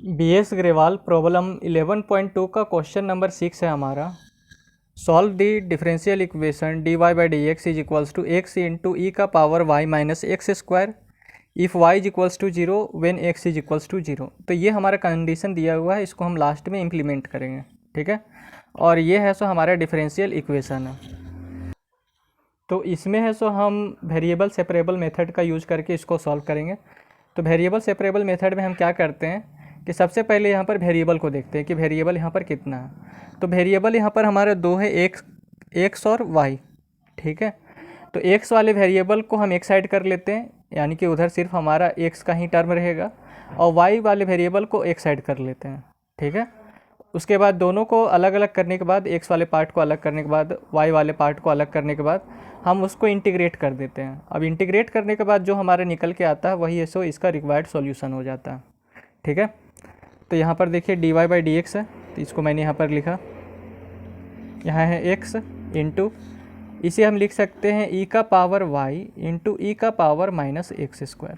BS Grewal problem 11.2 का question number 6 है हमारा। Solve the differential equation dy by d x is equals to x into e का power y minus x square if y is equals to zero when x is equals to zero. तो ये हमारा condition दिया हुआ है, इसको हम last में इम्प्लीमेंट करेंगे, ठीक है। और ये है सो हमारा डिफरेंशियल इक्वेशन है। तो इसमें है सो हम वेरिएबल सेपरेबल मेथड का यूज करके इसको सॉल्व करेंगे। तो वेरिएबल सेपरेबल मेथड में हम क्या करते हैं कि सबसे पहले यहाँ पर वेरिएबल को देखते हैं कि वेरिएबल यहाँ पर कितना है। तो वेरिएबल यहाँ पर हमारे दो है, एक्स और वाई, ठीक है। तो एक्स वाले वेरिएबल को हम एक साइड कर लेते हैं, यानी कि उधर सिर्फ हमारा एक्स का ही टर्म रहेगा, और वाई वाले वेरिएबल को एक साइड कर लेते हैं, ठीक है। उसके बाद दोनों को अलग अलग करने के बाद, एक्स वाले पार्ट को अलग करने के बाद, वाई वाले पार्ट को अलग करने के बाद हम उसको इंटीग्रेट कर देते हैं। अब इंटीग्रेट करने के बाद जो हमारा निकल के आता है वही है सो इसका रिक्वायर्ड सॉल्यूशन हो जाता है, ठीक है। तो यहाँ पर देखिए dy बाई डी एक्स है, तो इसको मैंने यहाँ पर लिखा, यहाँ है x इंटू, इसे हम लिख सकते हैं e का पावर y इंटू ई का पावर माइनस एक्स स्क्वायर।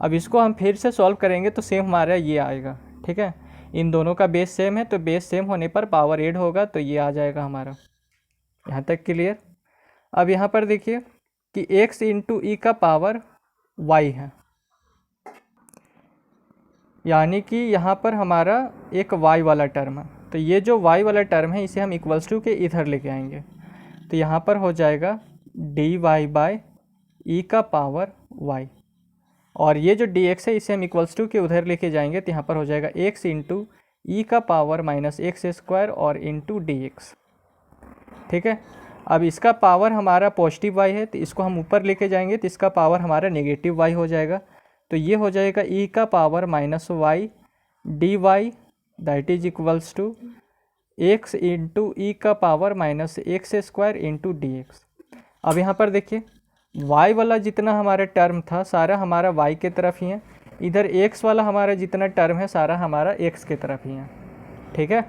अब इसको हम फिर से सॉल्व करेंगे तो सेम हमारा ये आएगा, ठीक है। इन दोनों का बेस सेम है, तो बेस सेम होने पर पावर ऐड होगा, तो ये आ जाएगा हमारा। यहाँ तक क्लियर। अब यहाँ पर देखिए कि x इंटू ई का पावर y है, यानी कि यहाँ पर हमारा एक y वाला टर्म है। तो ये जो y वाला टर्म है इसे हम इक्वल्स टू के इधर लेके आएंगे, तो यहाँ पर हो जाएगा dy बाई ई का पावर y, और ये जो dx है इसे हम इक्वल्स टू के उधर लेके जाएंगे, तो यहाँ पर हो जाएगा x इंटू ई का पावर माइनस एक्स स्क्वायर और इंटू dx, ठीक है। अब इसका पावर हमारा पॉजिटिव y है, तो इसको हम ऊपर लेके जाएंगे तो इसका पावर हमारा नेगेटिव y हो जाएगा। तो ये हो जाएगा e का power minus y d y that is equals to x into e का power minus x square into d x. अब यहाँ पर देखिए y वाला जितना हमारा टर्म था सारा हमारा y के तरफ ही है, इधर x वाला हमारा जितना टर्म है सारा हमारा x के तरफ ही है, ठीक है।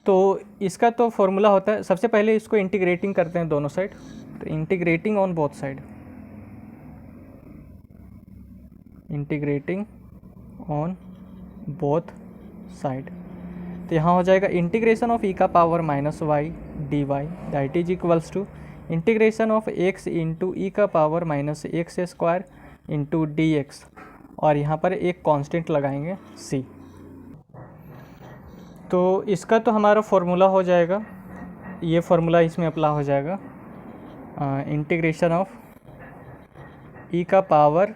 तो इसका तो फॉर्मूला होता है, सबसे पहले इसको इंटीग्रेटिंग करते हैं दोनों साइड, तो integrating on both side, integrating on both side. तो यहाँ हो जाएगा इंटीग्रेशन ऑफ ई का power minus y d y that is equals to integration of x into e का power minus x square into d x, और यहाँ पर एक कांस्टेंट लगाएंगे c। तो इसका तो हमारा फॉर्मूला हो जाएगा, ये फार्मूला इसमें अप्लाई हो जाएगा, इंटीग्रेशन ऑफ ई का पावर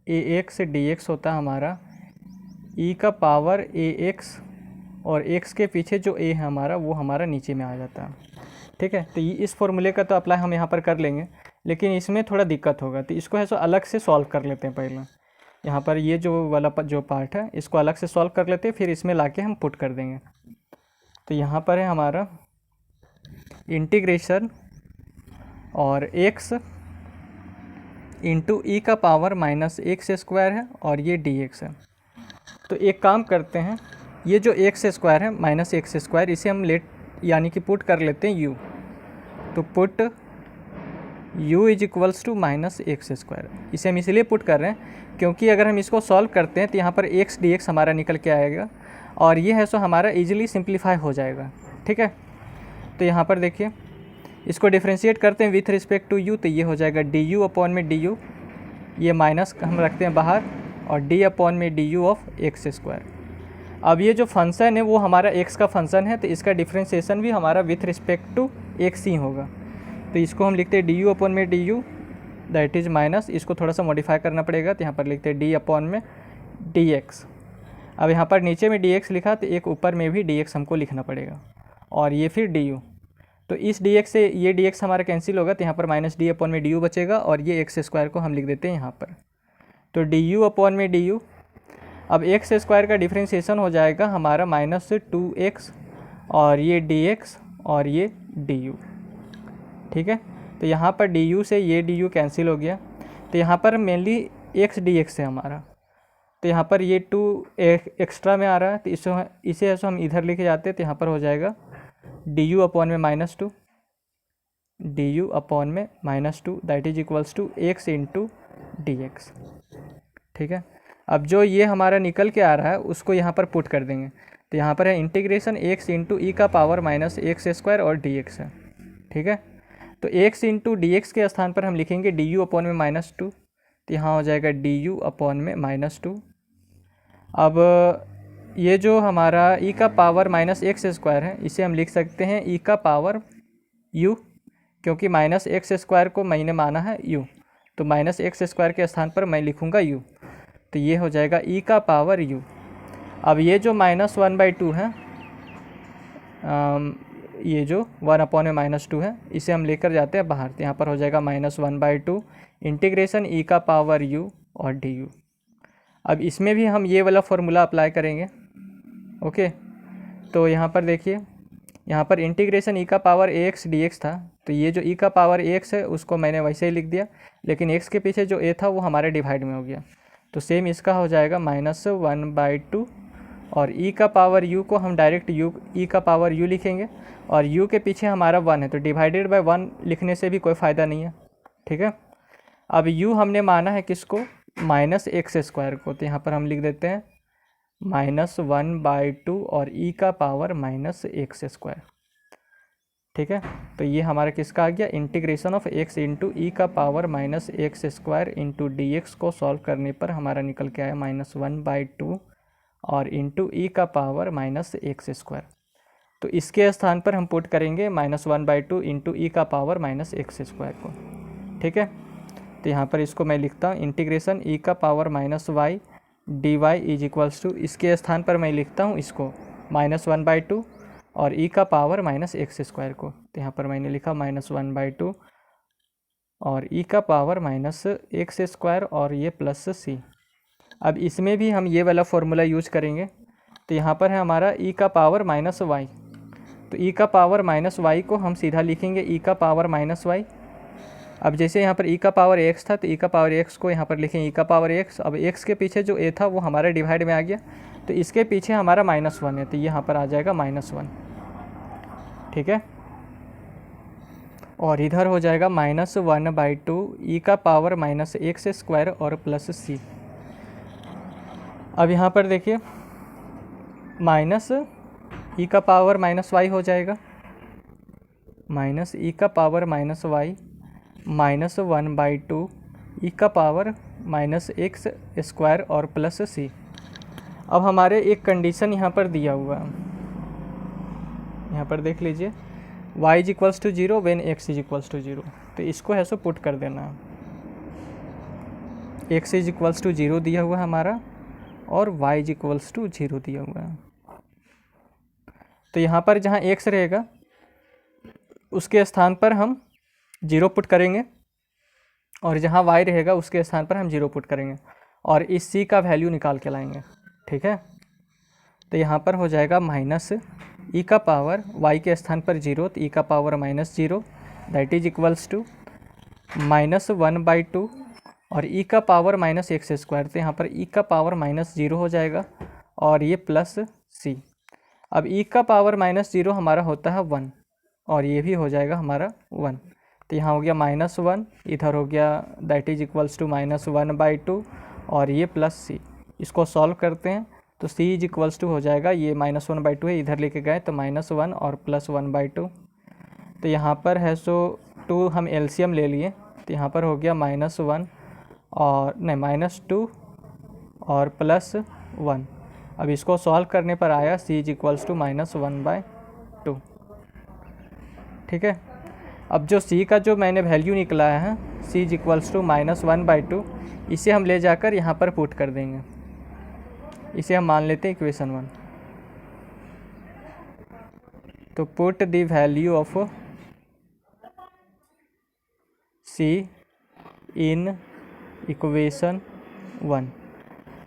ए एक्स डी एक्स होता है हमारा ई का पावर ए एक्स, और एक्स के पीछे जो ए है हमारा वो हमारा नीचे में आ जाता है, ठीक है। तो इस फॉर्मूले का तो अप्लाई हम यहाँ पर कर लेंगे, लेकिन इसमें थोड़ा दिक्कत होगा, तो इसको है सो अलग से सॉल्व कर लेते हैं। पहले यहाँ पर ये जो वाला जो पार्ट है इसको अलग से सॉल्व कर लेते हैं, फिर इसमें लाके हम पुट कर देंगे। तो यहाँ पर है हमारा इंटीग्रेशन और x इंटू ई का पावर माइनस एक्स स्क्वायर है, और ये dx है। तो एक काम करते हैं, ये जो एक्स स्क्वायर है माइनस एक्स स्क्वायर इसे हम यानी कि पुट कर लेते हैं u। तो put u is equals to minus x square, इसे हम इसलिए पुट कर रहे हैं क्योंकि अगर हम इसको सॉल्व करते हैं तो यहाँ पर x dx हमारा निकल के आएगा, और ये है सो हमारा इजीली सिंप्लीफाई हो जाएगा, ठीक है। तो यहाँ पर देखिए इसको डिफ्रेंशिएट करते हैं विथ रिस्पेक्ट टू u, तो ये हो जाएगा डी यू अपॉन में डी यू, ये माइनस हम रखते हैं बाहर, और डी अपॉन में D you of x square. अब ये जो फंक्शन है वो हमारा x का फंक्शन है, तो इसका डिफ्रेंशिएशन भी हमारा विथ रिस्पेक्ट टू x ही होगा। तो इसको हम लिखते हैं डी यू अपॉन में D you that is minus, इसको थोड़ा सा मॉडिफाई करना पड़ेगा, तो यहाँ पर लिखते हैं डी अपॉन में डी एक्स। अब यहाँ पर नीचे में डी एक्स लिखा, तो एक ऊपर में भी डी एक्स हमको लिखना पड़ेगा, और ये फिर डी यू। तो इस डी एक्स से ये डी एक्स हमारा कैंसिल होगा, तो यहाँ पर माइनस डी अपॉन में डी यू बचेगा, और ये एक्स स्क्वायर को हम लिख देते हैं यहाँ पर, तो डी यू अपॉन में डी यू। अब एक्स स्क्वायर का डिफ्रेंशिएशन हो जाएगा हमारा माइनस 2x, और ये dx और ये du, ठीक है। तो यहाँ पर du से ये du कैंसिल हो गया, तो यहाँ पर मेनली x dx है हमारा, तो यहाँ पर ये 2 एक्स्ट्रा में आ रहा है, तो इसे ऐसा हम इधर लेके जाते हैं, तो यहाँ पर हो जाएगा du अपॉन में माइनस 2, du अपॉन में minus 2 that is equals to x into d x, ठीक है। अब जो ये हमारा निकल के आ रहा है उसको यहाँ पर पुट कर देंगे। तो यहाँ पर है इंटीग्रेशन एक्स इंटू ई का पावर माइनस एक्स स्क्वायर और डी एक्स है। ठीक है, तो एक्स इंटू डी एक्स के स्थान पर हम लिखेंगे डी यू अपॉन में माइनस टू। तो यहाँ हो जाएगा डी यू अपॉन में माइनस टू। अब ये जो हमारा ई का पावर माइनस एक्स स्क्वायर है इसे हम लिख सकते हैं ई का पावर यू, क्योंकि माइनस एक्स स्क्वायर को मैंने माना है यू, तो माइनस एक्स स्क्वायर के स्थान पर मैं लिखूँगा यू। तो ये हो जाएगा ई का पावर यू। अब ये जो माइनस वन बाई टू है, ये जो वन अपॉन में माइनस टू है इसे हम लेकर जाते हैं बाहर। तो यहाँ पर हो जाएगा minus one by to integration e का पावर यू और डी यू। अब इसमें भी हम ये वाला फॉर्मूला अप्लाई करेंगे। ओके, तो यहाँ पर देखिए, यहाँ पर इंटीग्रेशन ई का पावर ए एक्स डी एक्स था, तो ये जो ई का पावर ए एक्स है उसको मैंने वैसे ही लिख दिया, लेकिन एक्स के पीछे जो ए था वो हमारे डिवाइड में हो गया। तो सेम इसका हो जाएगा माइनस वन बाई टू, और ई का पावर यू को हम डायरेक्ट यू ई का पावर यू लिखेंगे, और यू के पीछे हमारा वन है तो डिवाइडेड बाय वन लिखने से भी कोई फ़ायदा नहीं है। ठीक है, अब यू हमने माना है किसको, माइनस एक्स स्क्वायर को, तो यहाँ पर हम लिख देते हैं माइनस वन बाई टू और ई का पावर माइनस एक्स स्क्वायर। ठीक है, तो ये हमारा किसका आ गया, integration of x into e का power minus x square into d x को सॉल्व करने पर हमारा निकल के आया माइनस वन बाई टू और इंटू ई का पावर माइनस एक्स स्क्वायर। तो इसके स्थान पर हम पुट करेंगे minus one by two into e का पावर माइनस एक्स स्क्वायर को। ठीक है, तो यहाँ पर इसको मैं लिखता हूँ इंटीग्रेशन ई का power minus y d y is equals to, इसके स्थान पर मैं लिखता हूँ इसको माइनस वन बाई टू और ई का पावर माइनस एक्स स्क्वायर को। तो यहाँ पर मैंने लिखा माइनस वन बाई टू और ई का पावर माइनस एक्स स्क्वायर और ये प्लस सी। अब इसमें भी हम ये वाला फॉर्मूला यूज करेंगे। तो यहाँ पर है हमारा ई का पावर माइनस वाई, तो ई का पावर माइनस वाई को हम सीधा लिखेंगे ई का पावर माइनस वाई। अब जैसे यहाँ पर ई का पावर एक्स था तो ई का पावर एक्स को यहाँ पर लिखेंगे ई का पावर एक्स। अब एक्स के पीछे जो ए था वो हमारे डिवाइड में आ गया, तो इसके पीछे हमारा माइनस वन है, तो ये यहाँ पर आ जाएगा माइनस वन। ठीक है, और इधर हो जाएगा minus one by two e का पावर माइनस एक्स स्क्वायर और प्लस सी। अब यहाँ पर देखिए माइनस ई का पावर माइनस वाई हो जाएगा, माइनस ई का power minus y minus one by two e का पावर माइनस एक्स स्क्वायर और प्लस सी। अब हमारे एक कंडीशन यहाँ पर दिया हुआ है, यहाँ पर देख लीजिए y is equals to zero when x is equals to zero. तो इसको है सो पुट कर देना, x is equals to zero दिया हुआ है हमारा और y is equals to zero दिया हुआ है। तो यहाँ पर जहाँ x रहेगा उसके स्थान पर हम जीरो पुट करेंगे और जहाँ y रहेगा उसके स्थान पर हम जीरो पुट करेंगे और इस c का वैल्यू निकाल के लाएंगे। ठीक है, तो यहाँ पर हो जाएगा माइनस ई का पावर y के स्थान पर जीरो, तो ई का power minus zero that is equals to minus one by two और ई का पावर माइनस एक्स स्क्वायर। तो यहाँ पर ई का पावर माइनस जीरो हो जाएगा और ये प्लस सी। अब ई का पावर माइनस जीरो हमारा होता है वन और ये भी हो जाएगा हमारा वन। तो यहाँ हो गया माइनस वन, इधर हो गया that is equals to minus one by two और ये प्लस सी। इसको सॉल्व करते हैं तो c इज इक्वल्स टू हो जाएगा, ये माइनस वन बाई टू है इधर लेके गए तो माइनस वन और प्लस वन बाई टू। तो यहाँ पर है सो टू हम एलसीएम ले लिए, तो यहाँ पर हो गया माइनस वन और नहीं माइनस टू और प्लस वन। अब इसको सॉल्व करने पर आया c is equals to minus one by two. ठीक है, अब जो c का जो मैंने वैल्यू निकला है c is equals to minus one by two, इसे हम ले जाकर यहाँ पर पुट कर देंगे। इसे हम मान लेते हैं इक्वेशन वन। तो put the value of c in equation one.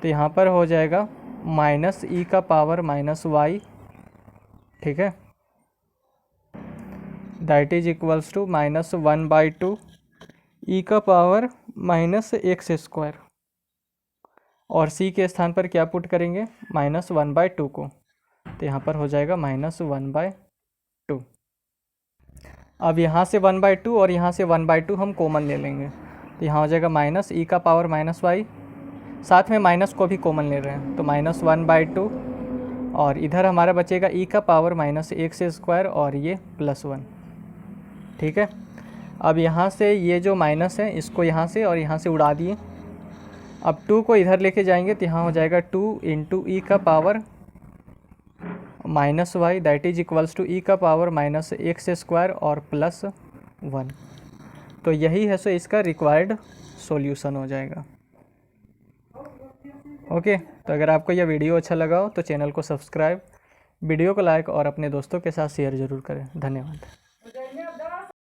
तो यहाँ पर हो जाएगा माइनस ई का पावर माइनस वाई, ठीक है, that is equals to minus one by two e का पावर माइनस एक्स स्क्वायर और c के स्थान पर क्या पुट करेंगे माइनस वन बाई टू को। तो यहाँ पर हो जाएगा माइनस वन बाई टू। अब यहाँ से वन बाई टू और यहाँ से वन बाई टू हम कॉमन ले लेंगे, तो यहाँ हो जाएगा माइनस ई का पावर माइनस वाई साथ में माइनस को भी कॉमन ले रहे हैं, तो -1/2 और इधर हमारा बचेगा e का पावर -x² और ये +1। ठीक है, अब यहाँ से ये जो माइनस है इसको यहाँ से और यहाँ से उड़ा दिए। अब 2 को इधर लेके जाएंगे तो यहाँ हो जाएगा 2 × e का power -y that is equals to e का पावर -x² और +1। तो यही है सो इसका रिक्वायर्ड सॉल्यूशन हो जाएगा। ओके, तो अगर आपको यह वीडियो अच्छा लगा हो तो चैनल को सब्सक्राइब, वीडियो को लाइक और अपने दोस्तों के साथ शेयर ज़रूर करें। धन्यवाद।